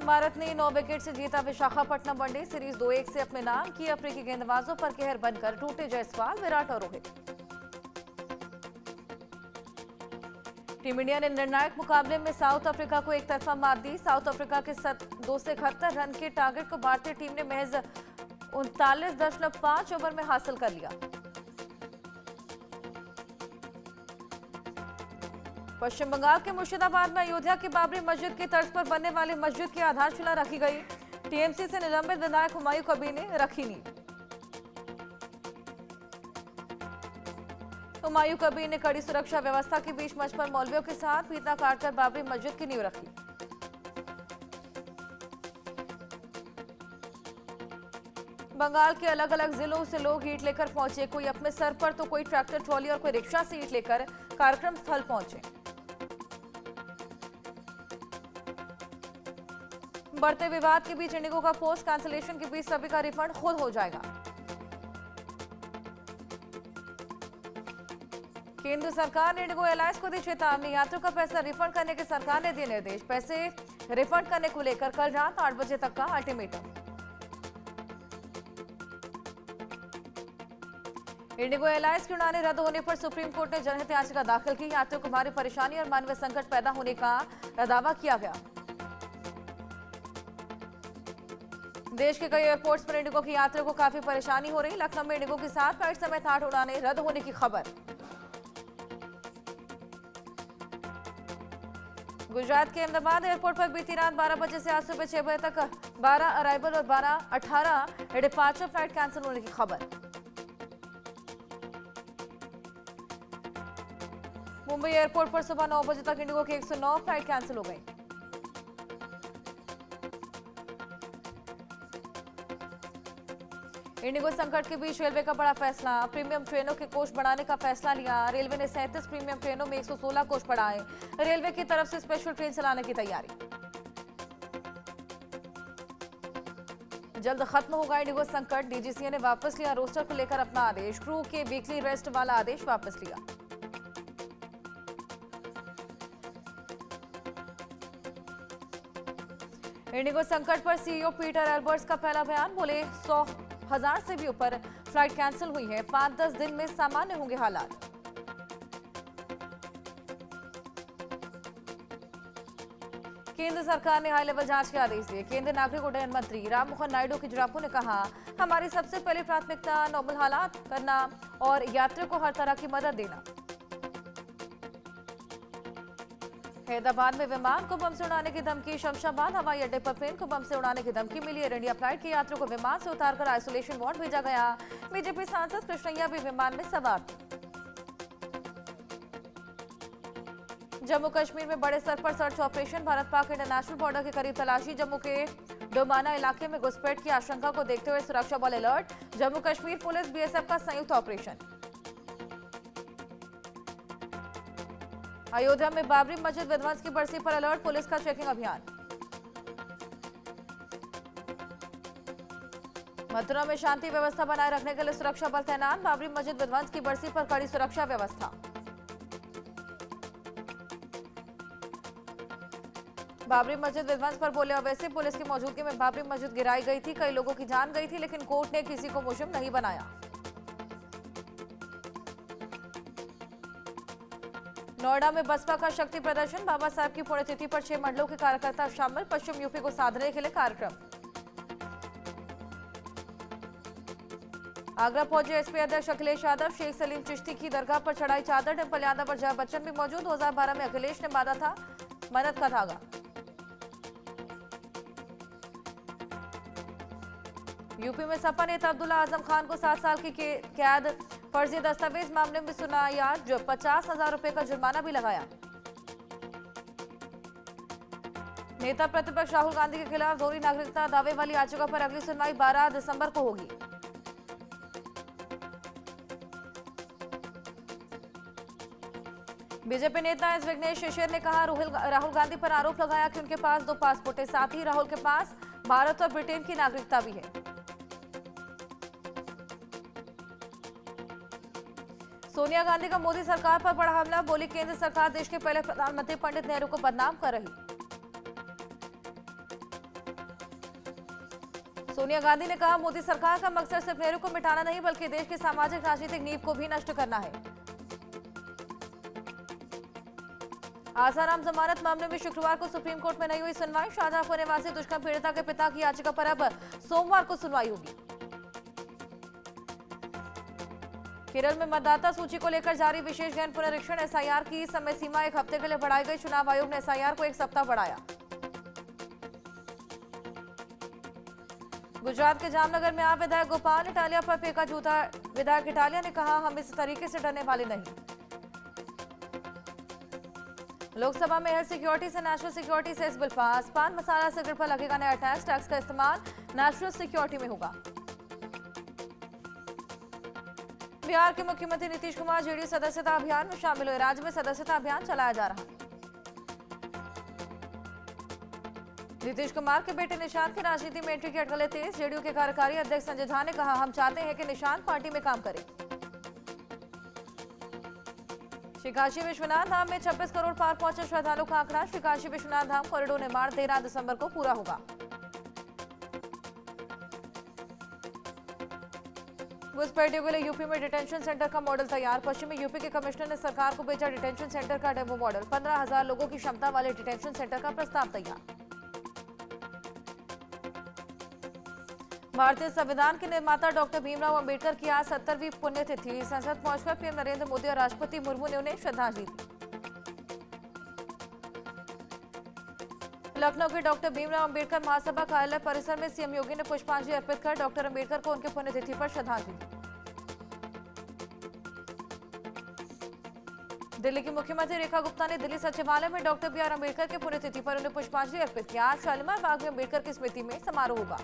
भारत ने 9 विकेट से जीता विशाखापट्टनम वनडे सीरीज 2-1 से अपने नाम की। अफ्रीकी गेंदबाजों पर कहर बनकर टूटे जायसवाल, विराट और रोहित। टीम इंडिया ने निर्णायक मुकाबले में साउथ अफ्रीका को एक तरफा मात दी। साउथ अफ्रीका के 271 रन के टारगेट को भारतीय टीम ने महज 39.5 ओवर में हासिल कर लिया। पश्चिम बंगाल के मुर्शिदाबाद में अयोध्या की बाबरी मस्जिद की तर्ज पर बनने वाली मस्जिद की आधारशिला रखी गई। टीएमसी से निलंबित विधायक हुमायूं कबीर ने रखी नींव। हुमायूं कबीर ने कड़ी सुरक्षा व्यवस्था के बीच मंच पर मौलवियों के साथ फीता काटकर बाबरी मस्जिद की नींव रखी। बंगाल के अलग अलग जिलों से लोग ईंट लेकर पहुंचे, कोई अपने सर पर तो कोई ट्रैक्टर ट्रॉली और कोई रिक्शा से ईंट लेकर कार्यक्रम स्थल पहुंचे। बढ़ते विवाद के बीच इंडिगो का पोस्ट कैंसिलेशन के बीच सभी का रिफंड खुद हो जाएगा। केंद्र सरकार ने इंडिगो एयरलाइंस को दी चेतावनी, यात्रियों का पैसा रिफंड करने के सरकार ने दिए निर्देश। पैसे रिफंड करने को लेकर कल रात 8 बजे तक का अल्टीमेटम। इंडिगो एयरलाइंस की उड़ानें रद्द होने पर सुप्रीम कोर्ट ने जनहित याचिका दाखिल की। यात्रियों को भारी परेशानी और मानवीय संकट पैदा होने का दावा किया गया। देश के कई एयरपोर्ट्स पर इंडिगो की यात्रियों को काफी परेशानी हो रही। लखनऊ में इंडिगो की 7 फ्लाइट समेत 8 उड़ानें रद्द होने की खबर। गुजरात के अहमदाबाद एयरपोर्ट पर बीती रात 12 बजे से आज सुबह 6 बजे तक 12 अराइवल और 18 डिपार्चर फ्लाइट कैंसिल होने की खबर। मुंबई एयरपोर्ट पर सुबह 9 बजे तक इंडिगो की 109 फ्लाइट कैंसिल हो गई। इंडिगो संकट के बीच रेलवे का बड़ा फैसला, प्रीमियम ट्रेनों के कोच बढ़ाने का फैसला लिया। रेलवे ने 37 प्रीमियम ट्रेनों में 116 कोच बढ़ाए। रेलवे की तरफ से स्पेशल ट्रेन चलाने की तैयारी। जल्द खत्म होगा इंडिगो संकट, डीजीसीए ने वापस लिया रोस्टर को लेकर अपना आदेश। क्रू के वीकली रेस्ट वाला आदेश वापस लिया। इंडिगो संकट पर सीईओ पीटर एल्बर्ट्स का पहला बयान, बोले 100,000 से भी ऊपर फ्लाइट कैंसिल हुई है। 5-10 दिन में सामान्य होंगे हालात। केंद्र सरकार ने हाई लेवल जांच के आदेश दिए। केंद्रीय नागरिक उड्डयन मंत्री राममोहन नायडू की जुड़ापू ने कहा, हमारी सबसे पहली प्राथमिकता नॉर्मल हालात करना और यात्रियों को हर तरह की मदद देना। हैदराबाद में विमान को बम से उड़ाने की धमकी। शमशाबाद हवाई अड्डे पर प्लेन को बम से उड़ाने की धमकी मिली। एयर इंडिया फ्लाइट के यात्रियों को विमान से उतारकर आइसोलेशन वार्ड भेजा गया। बीजेपी सांसद कृष्णैया भी विमान में सवार थे। जम्मू कश्मीर में बड़े स्तर पर search operation. Bharat Pak international border के करीब तलाशी। जम्मू के डोमाना इलाके में घुसपैठ की आशंका को देखते हुए सुरक्षा बल alert. Jammu Kashmir police BSF का संयुक्त ऑपरेशन। अयोध्या में बाबरी मस्जिद विध्वंस की बरसी पर अलर्ट, पुलिस का चेकिंग अभियान। मथुरा में शांति व्यवस्था बनाए रखने के लिए सुरक्षा बल तैनात। बाबरी मस्जिद विध्वंस की बरसी पर कड़ी सुरक्षा व्यवस्था। बाबरी मस्जिद विध्वंस पर बोले ओवैसी, पुलिस की मौजूदगी में बाबरी मस्जिद गिराई गई थी। कई लोगों की जान गई थी, लेकिन कोर्ट ने किसी को मुजरिम नहीं बनाया। नोएडा में बसपा का शक्ति प्रदर्शन। बाबा साहब की पुण्यतिथि पर 6 मंडलों के कार्यकर्ता शामिल। पश्चिम यूपी को साधने के लिए कार्यक्रम। आगरा पहुंचे एसपी अध्यक्ष अखिलेश यादव। शेख सलीम चिश्ती की दरगाह पर चढ़ाई चादर। डिम्पल यादव और जया बच्चन भी मौजूद। 2012 में अखिलेश ने बांधा था मन्नत का धागा। यूपी में सपा नेता अब्दुल्ला आजम खान को 7 साल की कैद। फर्जी दस्तावेज मामले में सुनाया, जो 50,000 रुपए का जुर्माना भी लगाया। नेता प्रतिपक्ष राहुल गांधी के खिलाफ दोहरी नागरिकता दावे वाली याचिका पर अगली सुनवाई 12 दिसंबर को होगी। बीजेपी नेता एस विघ्नेश शिशिर ने कहा, राहुल गांधी पर आरोप लगाया कि उनके पास 2 पासपोर्ट है। साथ ही राहुल के पास भारत और ब्रिटेन की नागरिकता भी है। सोनिया गांधी का मोदी सरकार पर बड़ा हमला। बोली, केंद्र सरकार देश के पहले प्रधानमंत्री पंडित नेहरू को बदनाम कर रही। सोनिया गांधी ने कहा, मोदी सरकार का मकसद सिर्फ नेहरू को मिटाना नहीं बल्कि देश की सामाजिक राजनीतिक नींव को भी नष्ट करना है। आसाराम जमानत मामले में शुक्रवार को सुप्रीम कोर्ट में नहीं हुई सुनवाई। शाहजहांपुर निवासी दुष्कर्म पीड़िता के पिता की याचिका पर अब सोमवार को सुनवाई होगी। केरल में मतदाता सूची को लेकर जारी विशेष गहन पुनरीक्षण। एसआईआर की समय सीमा 1 हफ्ते के लिए बढ़ाई गई। चुनाव आयोग ने एसआईआर को 1 सप्ताह बढ़ाया। गुजरात के जामनगर में आप विधायक गोपाल इटालिया पर फेंका जूता। विधायक इटालिया ने कहा, हम इस तरीके से डरने वाले नहीं। लोकसभा में हेल्थ सिक्योरिटी से नेशनल सिक्योरिटी से इस बिल पास। पान मसाला सिगरेट पर लगेगा नया टैक्स। टैक्स का इस्तेमाल नेशनल सिक्योरिटी में होगा। बिहार के मुख्यमंत्री नीतीश कुमार जेडीयू सदस्यता अभियान में शामिल हुए। राज्य में सदस्यता अभियान चलाया जा रहा है। नीतीश कुमार के बेटे निशांत की राजनीति में एंट्री की अटकलें तेज। जेडीयू के कार्यकारी अध्यक्ष संजय झा ने कहा, हम चाहते हैं कि निशांत पार्टी में काम करे। श्री काशी विश्वनाथ धाम में 26 करोड़ पार पहुंचे श्रद्धालुओं का आंकड़ा। श्री काशी विश्वनाथ धाम कॉरिडोर निर्माण 13 दिसंबर को पूरा होगा। घुसपैठियों के लिए यूपी में डिटेंशन सेंटर का मॉडल तैयार। पश्चिमी यूपी के कमिश्नर ने सरकार को भेजा डिटेंशन सेंटर का डेमो मॉडल। 15,000 लोगों की क्षमता वाले डिटेंशन सेंटर का प्रस्ताव तैयार। भारतीय संविधान के निर्माता डॉक्टर भीमराव अंबेडकर की आज 70वीं पुण्यतिथि। संसद पहुंचकर पीएम नरेंद्र मोदी और राष्ट्रपति मुर्मू ने उन्हें श्रद्धांजलि दी। लखनऊ के डॉक्टर भीमराव अंबेडकर महासभा कार्यालय परिसर में सीएम योगी ने पुष्पांजलि अर्पित कर डॉक्टर अंबेडकर को उनके पुण्यतिथि पर श्रद्धांजलि दी। दिल्ली की मुख्यमंत्री रेखा गुप्ता ने दिल्ली सचिवालय में डॉक्टर बी आर अंबेडकर के पुण्यतिथि पर उन्हें पुष्पांजलि अर्पित किया। आज शालीमार बाग में अंबेडकर की स्मृति में समारोह होगा।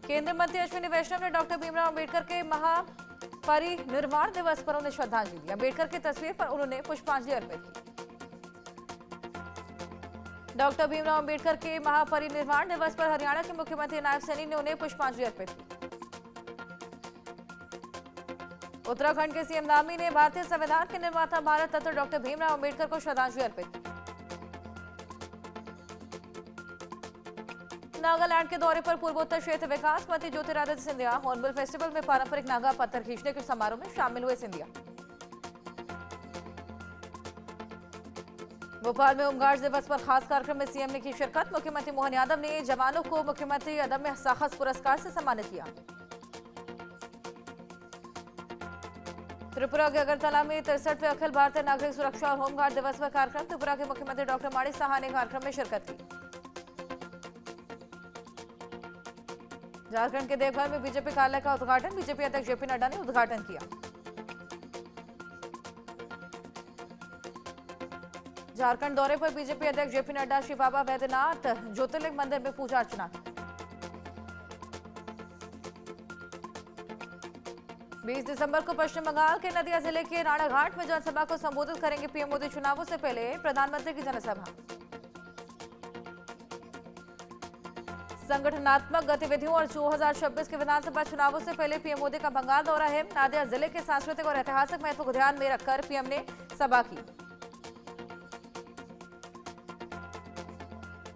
केंद्रीय मंत्री अश्विनी वैष्णव ने डॉक्टर भीमराव अंबेडकर के महापरिनिर्वाण दिवस पर उन्हें श्रद्धांजलि दी। अंबेडकर की तस्वीर पर उन्होंने पुष्पांजलि अर्पित की। डॉक्टर भीमराव अंबेडकर के महापरिनिर्वाण दिवस पर हरियाणा के मुख्यमंत्री नायब सैनी ने उन्हें पुष्पांजलि अर्पित की। उत्तराखंड के सीएम धामी ने भारतीय संविधान के निर्माता भारत रत्न डॉक्टर भीमराव अंबेडकर को श्रद्धांजलि अर्पित की। नागालैंड के दौरे पर पूर्वोत्तर क्षेत्र विकास मंत्री ज्योतिरादित्य सिंधिया हॉर्नबिल फेस्टिवल में पारंपरिक नागा पत्थर खींचने के समारोह में शामिल हुए। सिंधिया भोपाल में होमगार्ड दिवस पर खास कार्यक्रम में सीएम ने की शिरकत। मुख्यमंत्री मोहन यादव ने जवानों को मुख्यमंत्री अदम्य साहस पुरस्कार से सम्मानित किया। त्रिपुरा के अगरतला में 63वें अखिल भारतीय नागरिक सुरक्षा और होमगार्ड दिवस पर कार्यक्रम। त्रिपुरा के मुख्यमंत्री डॉक्टर माणिक साहा ने कार्यक्रम में शिरकत की। झारखंड के देवघर में बीजेपी कार्यालय का उद्घाटन। बीजेपी अध्यक्ष जेपी नड्डा ने उद्घाटन किया। झारखंड दौरे पर बीजेपी अध्यक्ष जेपी नड्डा श्री बाबा वैद्यनाथ ज्योतिर्लिंग मंदिर में पूजा अर्चना की। 20 दिसंबर को पश्चिम बंगाल के नदिया जिले के राणाघाट में जनसभा को संबोधित करेंगे पीएम मोदी। चुनावों से पहले प्रधानमंत्री की जनसभा। संगठनात्मक गतिविधियों और 2026 के विधानसभा चुनावों से पहले पीएम मोदी का बंगाल दौरा है। नादिया जिले के सांस्कृतिक और ऐतिहासिक महत्व को ध्यान में रखकर पीएम ने सभा की।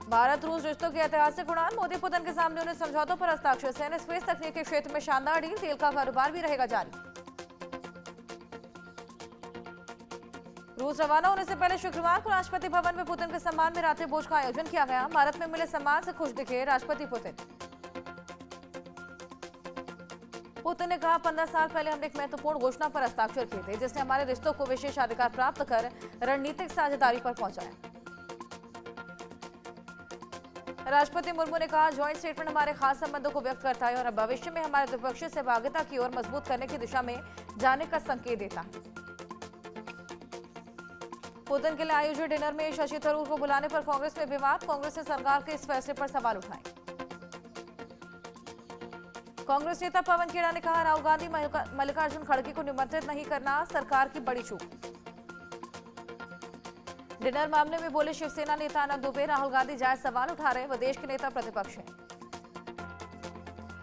भारत रूस रिश्तों की ऐतिहासिक उड़ान। मोदी पुतिन के सामने उन्हें समझौतों पर हस्ताक्षर। सैन्य स्पेस तकनीक के क्षेत्र में शानदार डील। तेल का कारोबार भी रहेगा जारी। रूस रवाना होने से पहले शुक्रवार को राष्ट्रपति भवन में पुतिन के सम्मान में रात्रि भोज का आयोजन किया गया। भारत में मिले सम्मान से खुश दिखे राष्ट्रपति पुतिन। पुतिन ने कहा, 15 साल पहले हमने एक महत्वपूर्ण घोषणा पर हस्ताक्षर किए थे जिसने हमारे रिश्तों को विशेषाधिकार प्राप्त कर रणनीतिक साझेदारी पर पहुंचाया। राष्ट्रपति मुर्मू ने कहा, ज्वाइंट स्टेटमेंट हमारे खास संबंधों को व्यक्त करता है और अब भविष्य में हमारे द्विपक्षीय सहभागिता की ओर मजबूत करने की दिशा में जाने का संकेत देता है। पुतिन के लिए आयोजित डिनर में शशि थरूर को बुलाने पर कांग्रेस में विवाद। कांग्रेस ने सरकार के इस फैसले पर सवाल उठाए। कांग्रेस नेता पवन खेड़ा ने कहा, राहुल गांधी मल्लिकार्जुन खड़गे को निमंत्रित नहीं करना सरकार की बड़ी चूक। डिनर मामले में बोले शिवसेना नेता अनंत दुबे, राहुल गांधी जायज सवाल उठा रहे हैं, वो देश के नेता प्रतिपक्ष हैं।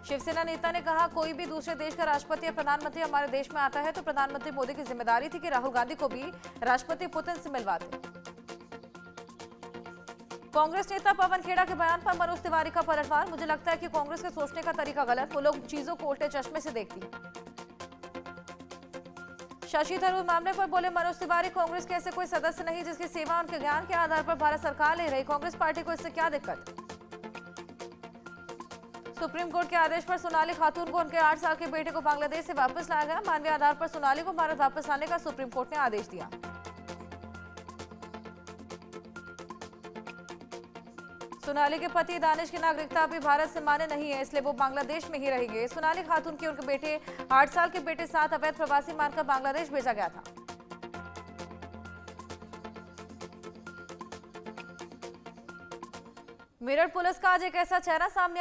शिवसेना नेता ने कहा, कोई भी दूसरे देश का राष्ट्रपति या प्रधानमंत्री हमारे देश में आता है तो प्रधानमंत्री मोदी की जिम्मेदारी थी कि राहुल गांधी को भी राष्ट्रपति पुतिन से मिलवा दें। कांग्रेस नेता पवन खेड़ा के बयान पर मनोज तिवारी का पलटवार। मुझे लगता है कि कांग्रेस के सोचने का तरीका गलत, वो लोग चीजों को उल्टे चश्मे से देखती है। शशि थरूर मामले पर बोले मनोज तिवारी, कांग्रेस के ऐसे कोई सदस्य नहीं जिसकी सेवा उनके ज्ञान के आधार पर भारत सरकार ले रही। कांग्रेस पार्टी को इससे क्या दिक्कत। सुप्रीम कोर्ट के आदेश पर सोनाली खातून को उनके 8 साल के बेटे को बांग्लादेश से वापस लाया गया। मानवीय आधार पर सोनाली को भारत वापस लाने का सुप्रीम कोर्ट ने आदेश दिया। सोनाली के पति दानिश की नागरिकता अभी भारत से मान्य नहीं है, इसलिए वो बांग्लादेश में ही रहेंगे। सोनाली खातून की उनके बेटे 8 साल के बेटे साथ अवैध प्रवासी मानकर बांग्लादेश भेजा गया था। मेरठ पुलिस का आज एक ऐसा चेहरा सामने आया